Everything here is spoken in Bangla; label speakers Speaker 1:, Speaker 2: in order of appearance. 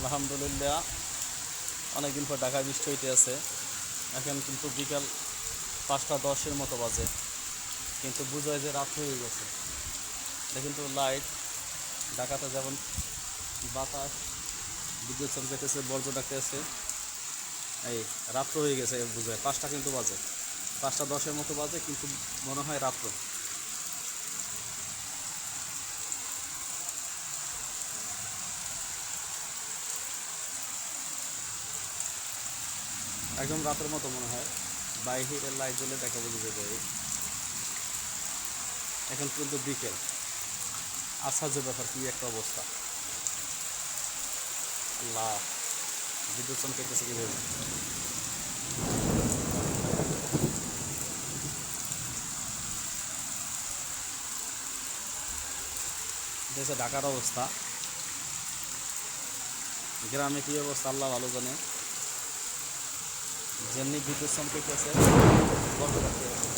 Speaker 1: আলহামদুলিল্লাহ, অনেকদিন পর ঢাকায় বৃষ্টি হইতে আছে। এখন কিন্তু বিকাল 5টা 10-এর মতো বাজে, কিন্তু বুঝায় যে রাত হয়ে গেছে। এটা কিন্তু লাইট, ঢাকাতে যেমন বাতাস, বিদ্যুৎ চমকাইতেছে, বর্জ্য ডাকতেছে, এই রাত্র হয়ে গেছে বুঝায়। 5টা কিন্তু বাজে, 5টা 10-এর মতো বাজে, কিন্তু মনে হয় রাত্র। একদম রাতের মতো মনে হয়। বাইরের লাইট জ্বলে দেখা বোঝা যাবে। এখন কিন্তু বিকেল, আশ্চর্য ব্যাপার, কি একটা অবস্থা! আল্লাহ, বিদ্যুৎ চমকাইতেছে কিভাবে! এটা ঢাকার অবস্থা। গ্রামে কী অবস্থা আল্লাহ ভালো জানে। যেমনি বিদ্যুৎ চমকাইতেছে, বন্ধ রাখতে হবে।